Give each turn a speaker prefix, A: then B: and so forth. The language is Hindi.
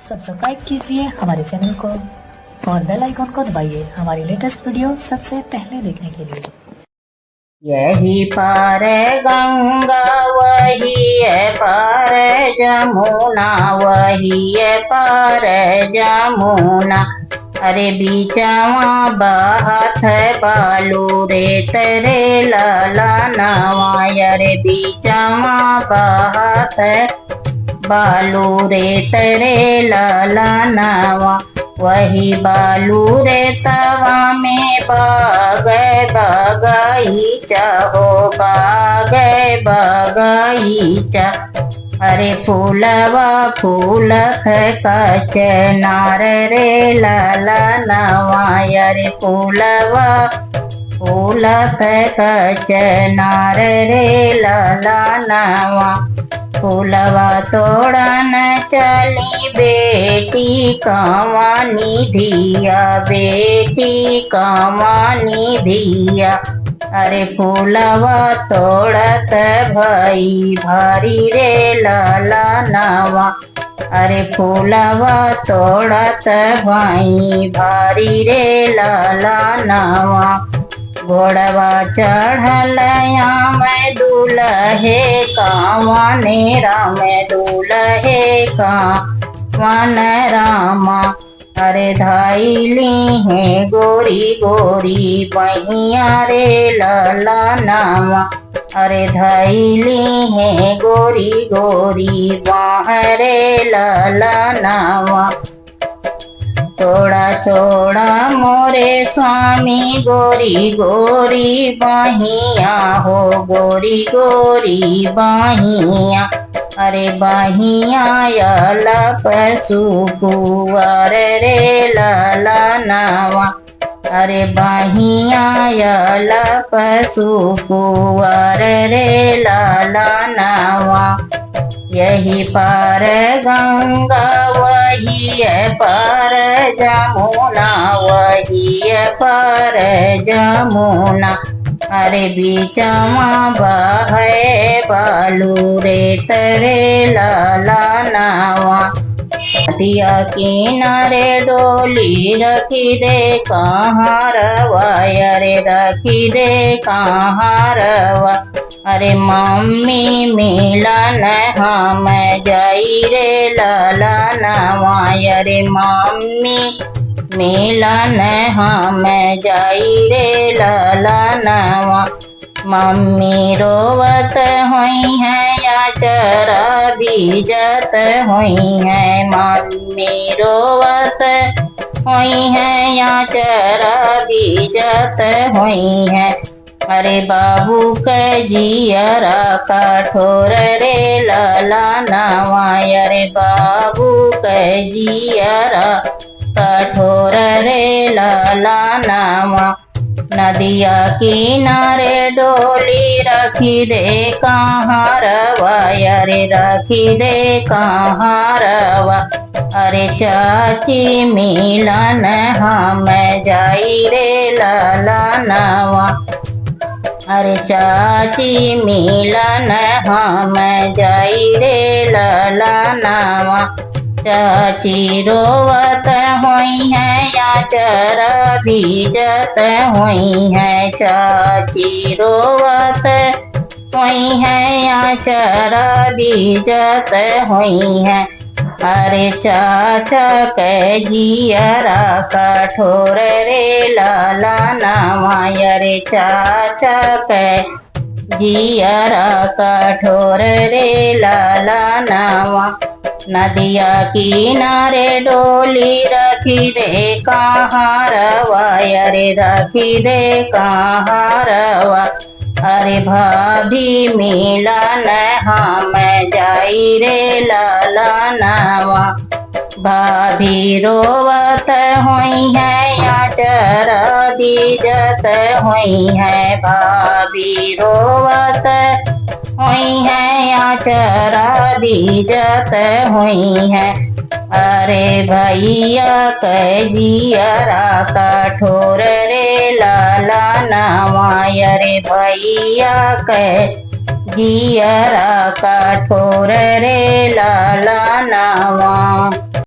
A: सब्सक्राइब कीजिए हमारे चैनल को और बेल आइकॉन को दबाइए हमारी लेटेस्ट वीडियो सबसे पहले देखने के लिए।
B: यही पार गंगा वही है पार जमुना, वही है पार जमुना। अरे बीचवा बहत बालू रे तेरे लाला नवा, अरे बीचवा बहत बालू रे तेरे लाला नवा। वही बालू रे तवा में बागे बगीचा हो, बागे बगीचा। अरे फूलवा फूलख कचनार रे लाला नवा, अरे फूलवा फूलख कचनार रे लाला नवा। फूलवा तोड़न चली बेटी कवानी धिया, बेटी कवानी धिया। अरे फूलवा तोड़त भई भारी रे लाला नवा, अरे फूलवा तोड़त भई भारी रे लाला नवा। घोड़वा चढ़लया मैं दूल्हे कावाने राम, दूल्हे कावन रामा। अरे धाइली है गोरी गोरी बहिया रे लाला नवा, अरे धाइली है गोरी गोरी बाह रे लाला नवा। छोड़ा छोड़ा मोरे स्वामी गोरी गोरी बाहिया हो, गोरी गोरी बाहिया। अरे बाहिया लप सुकुवर रे लाला नवा, अरे बाहिया लप सुकुवर रे लाला नवा। यही पार गंगा वही है पार जमुना, वही है पार जमुना। अरे बीचवा बहे बालू रे तेरे लाला नवा। नदिया किनारे डोली रखी दे कहाँ रवा, अरे रखी दे कहाँ रवा। अरे मम्मी मिलन हम जाई रे लाला नवा, अरे मम्मी मिलन हम जाई रे लाला नवा। मम्मी रोवत हुई है या चरा बीजत हुई है, मम्मी रोवत हुई है या चरा बीजत हुई है। अरे बाबू के जियरा कठोर रे लाला नवा, अरे बाबू के जियरा कठोर रे लाला नवा। नदिया किनारे डोली रखी दे कहाँ रवा, अरे रखी दे कहाँ रवा। अरे चाची मिलन हम जाई रे लाला नवा, अरे चाची मिलन हम जाई रे लाला नवा। चाची रोवत हुई है या चरा बीजत हुई है, चाची रोवत हुई है या चरा बीजत हुई है। अरे चाचा के जियरा कठोर रे लाला नवा, अरे चाचा के जियरा कठोर रे लाला नवा। नदिया किनारे डोली रखी दे कहाँ रवा, अरे रखी दे कहाँ रवा। अरे भाभी मिलन हम जाई रे लाला नवा। भाभी रोवत हुई है या चरा बीजत हुई है, भाभी रोवत हुई है या चरा बीजत हुई है। अरे भैया के जियरा कठोर रे लाला नवा, अरे भैया के जियरा कठोर रे लाला नवा।